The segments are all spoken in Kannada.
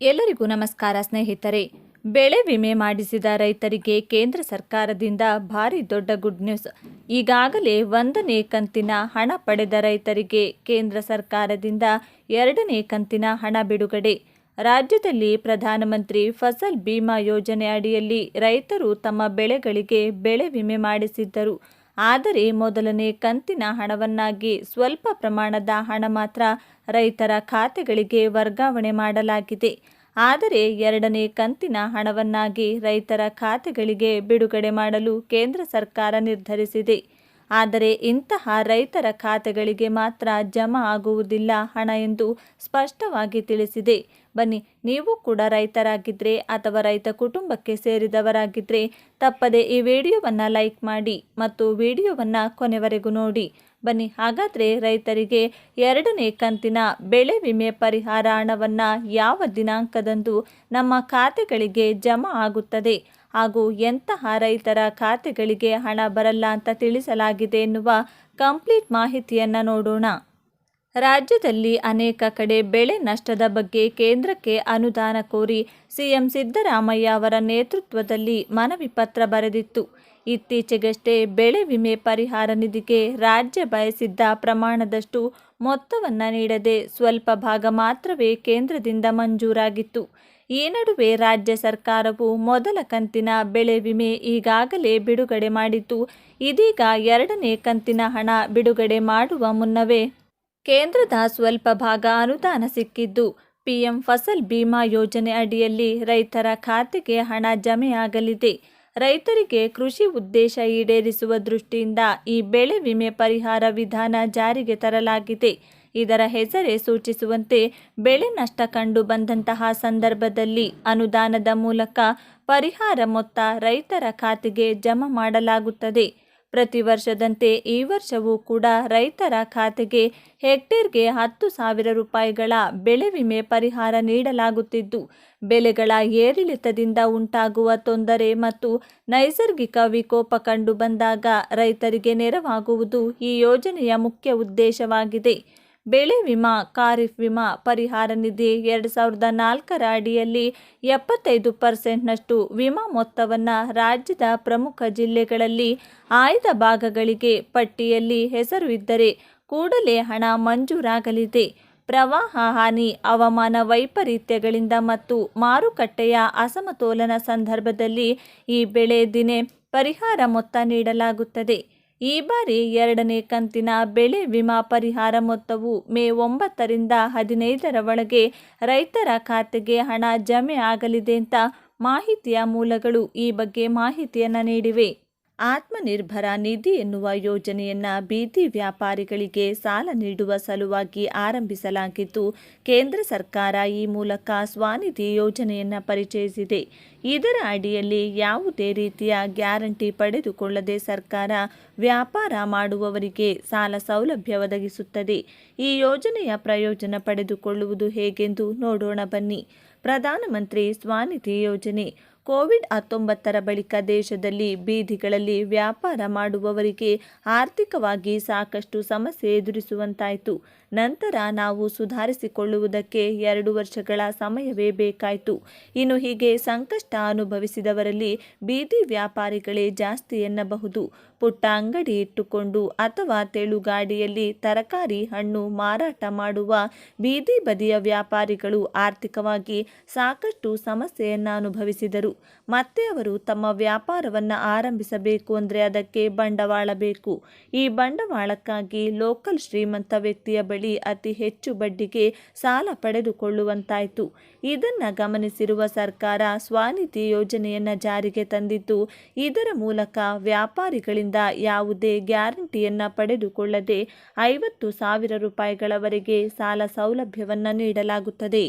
ಎಲ್ಲರಿಗೂ ನಮಸ್ಕಾರ ಸ್ನೇಹಿತರೆ. ಬೆಳೆ ವಿಮೆ ಮಾಡಿಸಿದ ರೈತರಿಗೆ ಕೇಂದ್ರ ಸರ್ಕಾರದಿಂದ ಭಾರಿ ದೊಡ್ಡ ಗುಡ್ ನ್ಯೂಸ್. ಈಗಾಗಲೇ 1ನೇ ಕಂತಿನ ಹಣ ಪಡೆದ ರೈತರಿಗೆ ಕೇಂದ್ರ ಸರ್ಕಾರದಿಂದ 2ನೇ ಕಂತಿನ ಹಣ ಬಿಡುಗಡೆ. ರಾಜ್ಯದಲ್ಲಿ ಪ್ರಧಾನಮಂತ್ರಿ ಫಸಲ್ ಬಿಮಾ ಯೋಜನೆ ಅಡಿಯಲ್ಲಿ ರೈತರು ತಮ್ಮ ಬೆಳೆಗಳಿಗೆ ಬೆಳೆ ವಿಮೆ ಮಾಡಿಸಿದ್ದರು. ಆದರೆ ಮೊದಲನೇ ಕಂತಿನ ಹಣವನ್ನಾಗಿ ಸ್ವಲ್ಪ ಪ್ರಮಾಣದ ಹಣ ಮಾತ್ರ ರೈತರ ಖಾತೆಗಳಿಗೆ ವರ್ಗಾವಣೆ ಮಾಡಲಾಗಿದೆ. ಆದರೆ 2ನೇ ಕಂತಿನ ಹಣವನ್ನಾಗಿ ರೈತರ ಖಾತೆಗಳಿಗೆ ಬಿಡುಗಡೆ ಮಾಡಲು ಕೇಂದ್ರ ಸರ್ಕಾರ ನಿರ್ಧರಿಸಿದೆ. ಆದರೆ ಇಂತಹ ರೈತರ ಖಾತೆಗಳಿಗೆ ಮಾತ್ರ ಜಮಾ ಆಗುವುದಿಲ್ಲ ಹಣ ಎಂದು ಸ್ಪಷ್ಟವಾಗಿ ತಿಳಿಸಿದೆ. ಬನ್ನಿ, ನೀವು ಕೂಡ ರೈತರಾಗಿದ್ದರೆ ಅಥವಾ ರೈತ ಕುಟುಂಬಕ್ಕೆ ಸೇರಿದವರಾಗಿದ್ದರೆ ತಪ್ಪದೆ ಈ ವಿಡಿಯೋವನ್ನು ಲೈಕ್ ಮಾಡಿ ಮತ್ತು ವಿಡಿಯೋವನ್ನು ಕೊನೆವರೆಗೂ ನೋಡಿ. ಬನ್ನಿ, ಹಾಗಾದರೆ ರೈತರಿಗೆ 2ನೇ ಕಂತಿನ ಬೆಳೆ ವಿಮೆ ಪರಿಹಾರ ಹಣವನ್ನು ಯಾವ ದಿನಾಂಕದಂದು ನಮ್ಮ ಖಾತೆಗಳಿಗೆ ಜಮಾ ಆಗುತ್ತದೆ ಹಾಗೂ ಎಂತಹ ರೈತರ ಖಾತೆಗಳಿಗೆ ಹಣ ಬರಲ್ಲ ಅಂತ ತಿಳಿಸಲಾಗಿದೆ ಎನ್ನುವ ಕಂಪ್ಲೀಟ್ ಮಾಹಿತಿಯನ್ನು ನೋಡೋಣ. ರಾಜ್ಯದಲ್ಲಿ ಅನೇಕ ಕಡೆ ಬೆಳೆ ನಷ್ಟದ ಬಗ್ಗೆ ಕೇಂದ್ರಕ್ಕೆ ಅನುದಾನ ಕೋರಿ ಸಿಎಂ ಸಿದ್ದರಾಮಯ್ಯ ಅವರ ನೇತೃತ್ವದಲ್ಲಿ ಮನವಿ ಪತ್ರ ಬರೆದಿತ್ತು. ಇತ್ತೀಚೆಗಷ್ಟೇ ಬೆಳೆ ವಿಮೆ ಪರಿಹಾರ ನಿಧಿಗೆ ರಾಜ್ಯ ಬಯಸಿದ್ದ ಪ್ರಮಾಣದಷ್ಟು ಮೊತ್ತವನ್ನು ನೀಡದೆ ಸ್ವಲ್ಪ ಭಾಗ ಮಾತ್ರವೇ ಕೇಂದ್ರದಿಂದ ಮಂಜೂರಾಗಿತ್ತು. ಈ ನಡುವೆ ರಾಜ್ಯ ಸರ್ಕಾರವು ಮೊದಲ ಕಂತಿನ ಬೆಳೆ ವಿಮೆ ಈಗಾಗಲೇ ಬಿಡುಗಡೆ ಮಾಡಿದ್ದು, ಇದೀಗ 2ನೇ ಕಂತಿನ ಹಣ ಬಿಡುಗಡೆ ಮಾಡುವ ಮುನ್ನವೇ ಕೇಂದ್ರದ ಸ್ವಲ್ಪ ಭಾಗ ಅನುದಾನ ಸಿಕ್ಕಿದ್ದು, ಪಿಎಂ ಫಸಲ್ ಬಿಮಾ ಯೋಜನೆ ಅಡಿಯಲ್ಲಿ ರೈತರ ಖಾತೆಗೆ ಹಣ ಜಮೆಯಾಗಲಿದೆ. ರೈತರಿಗೆ ಕೃಷಿ ಉದ್ದೇಶ ಈಡೇರಿಸುವ ದೃಷ್ಟಿಯಿಂದ ಈ ಬೆಳೆ ವಿಮೆ ಪರಿಹಾರ ವಿಧಾನ ಜಾರಿಗೆ ತರಲಾಗಿದೆ. ಇದರ ಹೆಸರೇ ಸೂಚಿಸುವಂತೆ ಬೆಳೆ ನಷ್ಟ ಕಂಡು ಬಂದಂತಹ ಸಂದರ್ಭದಲ್ಲಿ ಅನುದಾನದ ಮೂಲಕ ಪರಿಹಾರ ಮೊತ್ತ ರೈತರ ಖಾತೆಗೆ ಜಮಾ ಮಾಡಲಾಗುತ್ತದೆ. ಪ್ರತಿ ವರ್ಷದಂತೆ ಈ ವರ್ಷವೂ ಕೂಡ ರೈತರ ಖಾತೆಗೆ ಹೆಕ್ಟೇರ್ಗೆ 10,000 ರೂಪಾಯಿಗಳ ಬೆಳೆ ವಿಮೆ ಪರಿಹಾರ ನೀಡಲಾಗುತ್ತಿದ್ದು, ಬೆಲೆಗಳ ಏರಿಳಿತದಿಂದ ಉಂಟಾಗುವ ತೊಂದರೆ ಮತ್ತು ನೈಸರ್ಗಿಕ ವಿಕೋಪ ಕಂಡು ಬಂದಾಗ ರೈತರಿಗೆ ನೆರವಾಗುವುದು ಈ ಯೋಜನೆಯ ಮುಖ್ಯ ಉದ್ದೇಶವಾಗಿದೆ. ಬೆಳೆ ವಿಮಾ ಖಾರಿಫ್ ವಿಮಾ ಪರಿಹಾರ ನಿಧಿ 2004ರ ಅಡಿಯಲ್ಲಿ 75%ನಷ್ಟು ವಿಮಾ ಮೊತ್ತವನ್ನು ರಾಜ್ಯದ ಪ್ರಮುಖ ಜಿಲ್ಲೆಗಳಲ್ಲಿ ಆಯ್ದ ಭಾಗಗಳಿಗೆ ಪಟ್ಟಿಯಲ್ಲಿ ಹೆಸರು ಇದ್ದರೆ ಕೂಡಲೇ ಹಣ ಮಂಜೂರಾಗಲಿದೆ. ಪ್ರವಾಹ ಹಾನಿ, ಹವಾಮಾನ ವೈಪರೀತ್ಯಗಳಿಂದ ಮತ್ತು ಮಾರುಕಟ್ಟೆಯ ಅಸಮತೋಲನ ಸಂದರ್ಭದಲ್ಲಿ ಈ ಬೆಳೆ ದಿನೇ ಪರಿಹಾರ ಮೊತ್ತ ನೀಡಲಾಗುತ್ತದೆ. ಈ ಬಾರಿ 2ನೇ ಕಂತಿನ ಬೆಳೆ ವಿಮಾ ಪರಿಹಾರ ಮೊತ್ತವು ಮೇ 9ರಿಂದ 15ರ ಒಳಗೆ ರೈತರ ಖಾತೆಗೆ ಹಣ ಜಮೆ ಆಗಲಿದೆ ಅಂತ ಮಾಹಿತಿಯ ಮೂಲಗಳು ಈ ಬಗ್ಗೆ ಮಾಹಿತಿಯನ್ನು ನೀಡಿವೆ. ಆತ್ಮನಿರ್ಭರ ನಿಧಿ ಎನ್ನುವ ಯೋಜನೆಯನ್ನು ಬೀದಿ ವ್ಯಾಪಾರಿಗಳಿಗೆ ಸಾಲ ನೀಡುವ ಸಲುವಾಗಿ ಆರಂಭಿಸಲಾಗಿದ್ದು, ಕೇಂದ್ರ ಸರ್ಕಾರ ಈ ಮೂಲಕ ಸ್ವನಿಧಿ ಯೋಜನೆಯನ್ನು ಪರಿಚಯಿಸಿದೆ. ಇದರ ಅಡಿಯಲ್ಲಿ ಯಾವುದೇ ರೀತಿಯ ಗ್ಯಾರಂಟಿ ಪಡೆದುಕೊಳ್ಳದೆ ಸರ್ಕಾರ ವ್ಯಾಪಾರ ಮಾಡುವವರಿಗೆ ಸಾಲ ಸೌಲಭ್ಯ ಒದಗಿಸುತ್ತದೆ. ಈ ಯೋಜನೆಯ ಪ್ರಯೋಜನ ಪಡೆದುಕೊಳ್ಳುವುದು ಹೇಗೆಂದು ನೋಡೋಣ ಬನ್ನಿ. ಪ್ರಧಾನಮಂತ್ರಿ ಸ್ವನಿಧಿ ಯೋಜನೆ. ಕೋವಿಡ್-19 ಬಳಿಕ ದೇಶದಲ್ಲಿ ಬೀದಿಗಳಲ್ಲಿ ವ್ಯಾಪಾರ ಮಾಡುವವರಿಗೆ ಆರ್ಥಿಕವಾಗಿ ಸಾಕಷ್ಟು ಸಮಸ್ಯೆ ಎದುರಿಸುವಂತಾಯಿತು. ನಂತರ ನಾವು ಸುಧಾರಿಸಿಕೊಳ್ಳುವುದಕ್ಕೆ 2 ವರ್ಷಗಳ ಸಮಯವೇ ಬೇಕಾಯಿತು. ಇನ್ನು ಹೀಗೆ ಸಂಕಷ್ಟ ಅನುಭವಿಸಿದವರಲ್ಲಿ ಬೀದಿ ವ್ಯಾಪಾರಿಗಳೇ ಜಾಸ್ತಿ ಎನ್ನಬಹುದು. ಪುಟ್ಟ ಅಂಗಡಿ ಇಟ್ಟುಕೊಂಡು ಅಥವಾ ತೆಳುಗಾಡಿಯಲ್ಲಿ ತರಕಾರಿ, ಹಣ್ಣು ಮಾರಾಟ ಮಾಡುವ ಬೀದಿ ಬದಿಯ ವ್ಯಾಪಾರಿಗಳು ಆರ್ಥಿಕವಾಗಿ ಸಾಕಷ್ಟು ಸಮಸ್ಯೆಯನ್ನು ಅನುಭವಿಸಿದರು. ಮತ್ತೆ ಅವರು ತಮ್ಮ ವ್ಯಾಪಾರವನ್ನು ಆರಂಭಿಸಬೇಕು ಅಂದರೆ ಅದಕ್ಕೆ ಬಂಡವಾಳ ಬೇಕು. ಈ ಬಂಡವಾಳಕ್ಕಾಗಿ ಲೋಕಲ್ ಶ್ರೀಮಂತ ವ್ಯಕ್ತಿಯ ಬಳಿ ಅತಿ ಹೆಚ್ಚು ಬಡ್ಡಿಗೆ ಸಾಲ ಪಡೆದುಕೊಳ್ಳುವಂತಾಯಿತು. ಇದನ್ನು ಗಮನಿಸಿರುವ ಸರ್ಕಾರ ಸ್ವನಿಧಿ ಯೋಜನೆಯನ್ನು ಜಾರಿಗೆ ತಂದಿದ್ದು, ಇದರ ಮೂಲಕ ವ್ಯಾಪಾರಿಗಳಿಂದ ಯಾವುದೇ ಗ್ಯಾರಂಟಿಯನ್ನು ಪಡೆದುಕೊಳ್ಳದೆ 50,000 ರೂಪಾಯಿಗಳವರೆಗೆ ಸಾಲ ಸೌಲಭ್ಯವನ್ನು ನೀಡಲಾಗುತ್ತದೆ.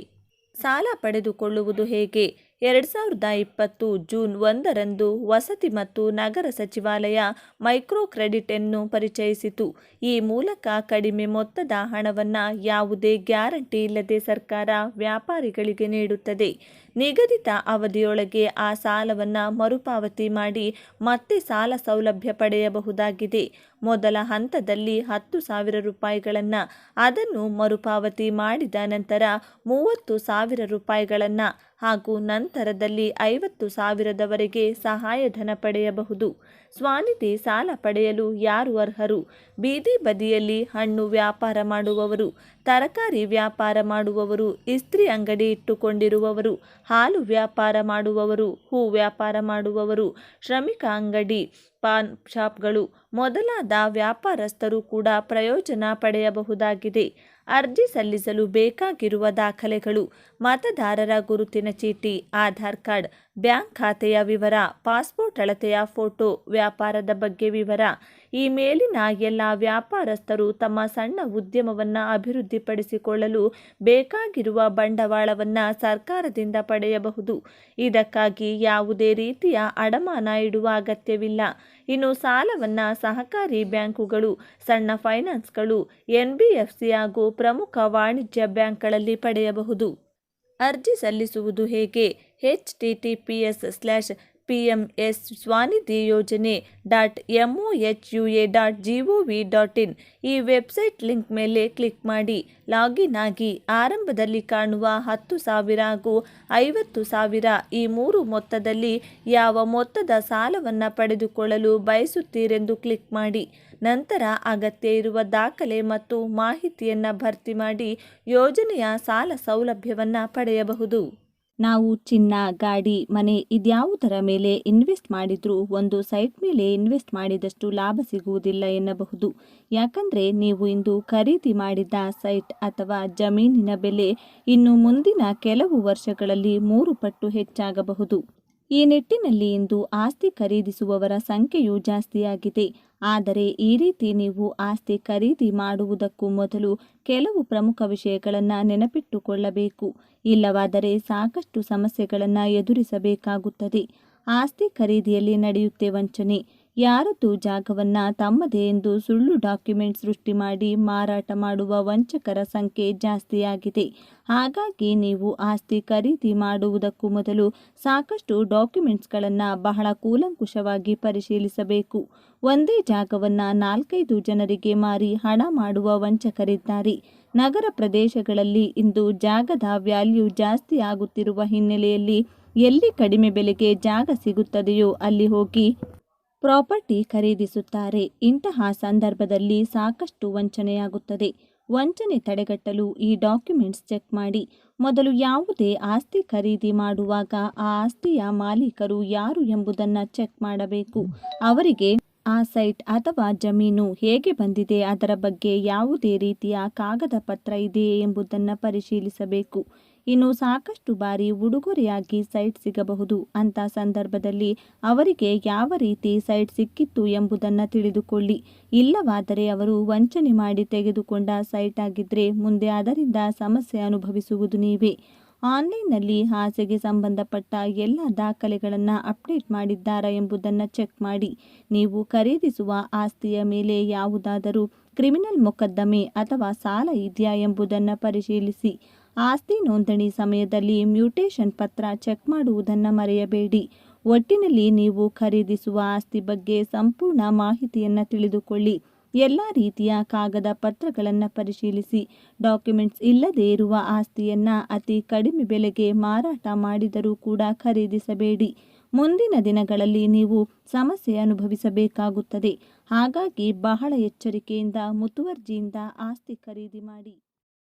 ಸಾಲ ಪಡೆದುಕೊಳ್ಳುವುದು ಹೇಗೆ? 2020 ಜೂನ್ 1ರಂದು ವಸತಿ ಮತ್ತು ನಗರ ಸಚಿವಾಲಯ ಮೈಕ್ರೋ ಕ್ರೆಡಿಟ್ ಅನ್ನು ಪರಿಚಯಿಸಿತು. ಈ ಮೂಲಕ ಕಡಿಮೆ ಮೊತ್ತದ ಹಣವನ್ನು ಯಾವುದೇ ಗ್ಯಾರಂಟಿ ಇಲ್ಲದೆ ಸರ್ಕಾರ ವ್ಯಾಪಾರಿಗಳಿಗೆ ನೀಡುತ್ತದೆ. ನಿಗದಿತ ಅವಧಿಯೊಳಗೆ ಆ ಸಾಲವನ್ನು ಮರುಪಾವತಿ ಮಾಡಿ ಮತ್ತೆ ಸಾಲ ಸೌಲಭ್ಯ ಪಡೆಯಬಹುದಾಗಿದೆ. ಮೊದಲ ಹಂತದಲ್ಲಿ 10,000 ರೂಪಾಯಿಗಳನ್ನು, ಅದನ್ನು ಮರುಪಾವತಿ ಮಾಡಿದ ನಂತರ 30,000 ರೂಪಾಯಿಗಳನ್ನು ಹಾಗೂ ನಂತರದಲ್ಲಿ 50,000ದವರೆಗೆ ಸಹಾಯಧನ ಪಡೆಯಬಹುದು. ಸ್ವನಿಧಿ ಸಾಲ ಪಡೆಯಲು ಯಾರು ಅರ್ಹರು? ಬೀದಿ ಬದಿಯಲ್ಲಿ ಹಣ್ಣು ವ್ಯಾಪಾರ ಮಾಡುವವರು, ತರಕಾರಿ ವ್ಯಾಪಾರ ಮಾಡುವವರು, ಇಸ್ತ್ರಿ ಅಂಗಡಿ ಇಟ್ಟುಕೊಂಡಿರುವವರು, ಹಾಲು ವ್ಯಾಪಾರ ಮಾಡುವವರು, ಹೂ ವ್ಯಾಪಾರ ಮಾಡುವವರು, ಶ್ರಮಿಕ ಅಂಗಡಿ, ಪಾನ್ ಶಾಪ್ಗಳು ಮೊದಲಾದ ವ್ಯಾಪಾರಸ್ಥರು ಕೂಡ ಪ್ರಯೋಜನ ಪಡೆಯಬಹುದಾಗಿದೆ. ಅರ್ಜಿ ಸಲ್ಲಿಸಲು ಬೇಕಾಗಿರುವ ದಾಖಲೆಗಳು: ಮತದಾರರ ಗುರುತಿನ ಚೀಟಿ, ಆಧಾರ್ ಕಾರ್ಡ್, ಬ್ಯಾಂಕ್ ಖಾತೆಯ ವಿವರ, ಪಾಸ್ಪೋರ್ಟ್ ಅಳತೆಯ ಫೋಟೋ, ವ್ಯಾಪಾರದ ಬಗ್ಗೆ ವಿವರ. ಈ ಮೇಲಿನ ಎಲ್ಲ ವ್ಯಾಪಾರಸ್ಥರು ತಮ್ಮ ಸಣ್ಣ ಉದ್ಯಮವನ್ನು ಅಭಿವೃದ್ಧಿಪಡಿಸಿಕೊಳ್ಳಲು ಬೇಕಾಗಿರುವ ಬಂಡವಾಳವನ್ನು ಸರ್ಕಾರದಿಂದ ಪಡೆಯಬಹುದು. ಇದಕ್ಕಾಗಿ ಯಾವುದೇ ರೀತಿಯ ಅಡಮಾನ ಇಡುವ ಅಗತ್ಯವಿಲ್ಲ. ಇನ್ನು ಸಾಲವನ್ನು ಸಹಕಾರಿ ಬ್ಯಾಂಕುಗಳು, ಸಣ್ಣ ಫೈನಾನ್ಸ್ಗಳು, ಎನ್ಬಿಎಫ್ಸಿ ಹಾಗೂ ಪ್ರಮುಖ ವಾಣಿಜ್ಯ ಬ್ಯಾಂಕ್ಗಳಲ್ಲಿ ಪಡೆಯಬಹುದು. ಅರ್ಜಿ ಸಲ್ಲಿಸುವುದು ಹೇಗೆ? https://pmswanidhiyojane.moHUA.gov.in ಈ ವೆಬ್ಸೈಟ್ ಲಿಂಕ್ ಮೇಲೆ ಕ್ಲಿಕ್ ಮಾಡಿ ಲಾಗಿನ್ ಆಗಿ. ಆರಂಭದಲ್ಲಿ ಕಾಣುವ 10,000 ಹಾಗೂ 50,000 ಈ ಮೂರು ಮೊತ್ತದಲ್ಲಿ ಯಾವ ಮೊತ್ತದ ಸಾಲವನ್ನು ಪಡೆದುಕೊಳ್ಳಲು ಬಯಸುತ್ತೀರೆಂದು ಕ್ಲಿಕ್ ಮಾಡಿ. ನಂತರ ಅಗತ್ಯ ಇರುವ ದಾಖಲೆ ಮತ್ತು ಮಾಹಿತಿಯನ್ನು ಭರ್ತಿ ಮಾಡಿ ಯೋಜನೆಯ ಸಾಲ ಸೌಲಭ್ಯವನ್ನು ಪಡೆಯಬಹುದು. ನಾವು ಚಿನ್ನ, ಗಾಡಿ, ಮನೆ ಇದ್ಯಾವುದರ ಮೇಲೆ ಇನ್ವೆಸ್ಟ್ ಮಾಡಿದ್ರೂ ಒಂದು ಸೈಟ್ ಮೇಲೆ ಇನ್ವೆಸ್ಟ್ ಮಾಡಿದಷ್ಟು ಲಾಭ ಸಿಗುವುದಿಲ್ಲ ಎನ್ನಬಹುದು. ಯಾಕಂದರೆ ನೀವು ಇಂದು ಖರೀದಿ ಮಾಡಿದ ಸೈಟ್ ಅಥವಾ ಜಮೀನಿನ ಬೆಲೆ ಇನ್ನು ಮುಂದಿನ ಕೆಲವು ವರ್ಷಗಳಲ್ಲಿ 3 ಪಟ್ಟು ಹೆಚ್ಚಾಗಬಹುದು. ಈ ನಿಟ್ಟಿನಲ್ಲಿ ಇಂದು ಆಸ್ತಿ ಖರೀದಿಸುವವರ ಸಂಖ್ಯೆಯೂ ಜಾಸ್ತಿಯಾಗಿದೆ. ಆದರೆ ಈ ರೀತಿ ನೀವು ಆಸ್ತಿ ಖರೀದಿ ಮಾಡುವುದಕ್ಕೂ ಮೊದಲು ಕೆಲವು ಪ್ರಮುಖ ವಿಷಯಗಳನ್ನು ನೆನಪಿಟ್ಟುಕೊಳ್ಳಬೇಕು. ಇಲ್ಲವಾದರೆ ಸಾಕಷ್ಟು ಸಮಸ್ಯೆಗಳನ್ನು ಎದುರಿಸಬೇಕಾಗುತ್ತದೆ. ಆಸ್ತಿ ಖರೀದಿಯಲ್ಲಿ ನಡೆಯುತ್ತೆ ವಂಚನೆ. ಯಾರದ್ದು ಜಾಗವನ್ನು ತಮ್ಮದೇ ಎಂದು ಸುಳ್ಳು ಡಾಕ್ಯುಮೆಂಟ್ ಸೃಷ್ಟಿ ಮಾಡಿ ಮಾರಾಟ ಮಾಡುವ ವಂಚಕರ ಸಂಖ್ಯೆ ಜಾಸ್ತಿಯಾಗಿದೆ. ಹಾಗಾಗಿ ನೀವು ಆಸ್ತಿ ಖರೀದಿ ಮಾಡುವುದಕ್ಕೂ ಮೊದಲು ಸಾಕಷ್ಟು ಡಾಕ್ಯುಮೆಂಟ್ಸ್ಗಳನ್ನು ಬಹಳ ಕೂಲಂಕುಷವಾಗಿ ಪರಿಶೀಲಿಸಬೇಕು. ಒಂದೇ ಜಾಗವನ್ನು 4-5 ಜನರಿಗೆ ಮಾರಿ ಹಣ ಮಾಡುವ ವಂಚಕರಿದ್ದಾರೆ. ನಗರ ಪ್ರದೇಶಗಳಲ್ಲಿ ಇಂದು ಜಾಗದ ವ್ಯಾಲ್ಯೂ ಜಾಸ್ತಿ ಆಗುತ್ತಿರುವ ಹಿನ್ನೆಲೆಯಲ್ಲಿ ಎಲ್ಲಿ ಕಡಿಮೆ ಬೆಲೆಗೆ ಜಾಗ ಸಿಗುತ್ತದೆಯೋ ಅಲ್ಲಿ ಹೋಗಿ ಪ್ರಾಪರ್ಟಿ ಖರೀದಿಸುತ್ತಾರೆ. ಇಂತಹ ಸಂದರ್ಭದಲ್ಲಿ ಸಾಕಷ್ಟು ವಂಚನೆಯಾಗುತ್ತದೆ. ವಂಚನೆ ತಡೆಗಟ್ಟಲು ಈ ಡಾಕ್ಯುಮೆಂಟ್ಸ್ ಚೆಕ್ ಮಾಡಿ. ಮೊದಲು ಯಾವುದೇ ಆಸ್ತಿ ಖರೀದಿ ಮಾಡುವಾಗ ಆ ಆಸ್ತಿಯ ಮಾಲೀಕರು ಯಾರು ಎಂಬುದನ್ನು ಚೆಕ್ ಮಾಡಬೇಕು. ಅವರಿಗೆ ಆ ಸೈಟ್ ಅಥವಾ ಜಮೀನು ಹೇಗೆ ಬಂದಿದೆ, ಅದರ ಬಗ್ಗೆ ಯಾವುದೇ ರೀತಿಯ ಕಾಗದ ಪತ್ರ ಇದೆಯೇ ಎಂಬುದನ್ನು ಪರಿಶೀಲಿಸಬೇಕು. ಇನ್ನು ಸಾಕಷ್ಟು ಬಾರಿ ಉಡುಗೊರೆಯಾಗಿ ಸೈಟ್ ಸಿಗಬಹುದು. ಅಂಥ ಸಂದರ್ಭದಲ್ಲಿ ಅವರಿಗೆ ಯಾವ ರೀತಿ ಸೈಟ್ ಸಿಕ್ಕಿತ್ತು ಎಂಬುದನ್ನು ತಿಳಿದುಕೊಳ್ಳಿ. ಇಲ್ಲವಾದರೆ ಅವರು ವಂಚನೆ ಮಾಡಿ ತೆಗೆದುಕೊಂಡ ಸೈಟ್ ಆಗಿದ್ದರೆ ಮುಂದೆ ಅದರಿಂದ ಸಮಸ್ಯೆ ಅನುಭವಿಸುವುದು ನೀವೇ. ಆನ್ಲೈನ್ನಲ್ಲಿ ಆಸೆಗೆ ಸಂಬಂಧಪಟ್ಟ ಎಲ್ಲ ದಾಖಲೆಗಳನ್ನು ಅಪ್ಡೇಟ್ ಮಾಡಿದ್ದಾರಾ ಎಂಬುದನ್ನು ಚೆಕ್ ಮಾಡಿ. ನೀವು ಖರೀದಿಸುವ ಆಸ್ತಿಯ ಮೇಲೆ ಯಾವುದಾದರೂ ಕ್ರಿಮಿನಲ್ ಮೊಕದ್ದಮೆ ಅಥವಾ ಸಾಲ ಇದೆಯಾ ಎಂಬುದನ್ನು ಪರಿಶೀಲಿಸಿ. ಆಸ್ತಿ ನೋಂದಣಿ ಸಮಯದಲ್ಲಿ ಮ್ಯೂಟೇಷನ್ ಪತ್ರ ಚೆಕ್ ಮಾಡುವುದನ್ನು ಮರೆಯಬೇಡಿ. ಒಟ್ಟಿನಲ್ಲಿ ನೀವು ಖರೀದಿಸುವ ಆಸ್ತಿ ಬಗ್ಗೆ ಸಂಪೂರ್ಣ ಮಾಹಿತಿಯನ್ನು ತಿಳಿದುಕೊಳ್ಳಿ. ಎಲ್ಲ ರೀತಿಯ ಕಾಗದ ಪತ್ರಗಳನ್ನು ಪರಿಶೀಲಿಸಿ. ಡಾಕ್ಯುಮೆಂಟ್ಸ್ ಇಲ್ಲದೇ ಇರುವ ಆಸ್ತಿಯನ್ನು ಅತಿ ಕಡಿಮೆ ಬೆಲೆಗೆ ಮಾರಾಟ ಮಾಡಿದರೂ ಕೂಡ ಖರೀದಿಸಬೇಡಿ. ಮುಂದಿನ ದಿನಗಳಲ್ಲಿ ನೀವು ಸಮಸ್ಯೆ ಅನುಭವಿಸಬೇಕಾಗುತ್ತದೆ. ಹಾಗಾಗಿ ಬಹಳ ಎಚ್ಚರಿಕೆಯಿಂದ ಮುತುವರ್ಜಿಯಿಂದ ಆಸ್ತಿ ಖರೀದಿ ಮಾಡಿ.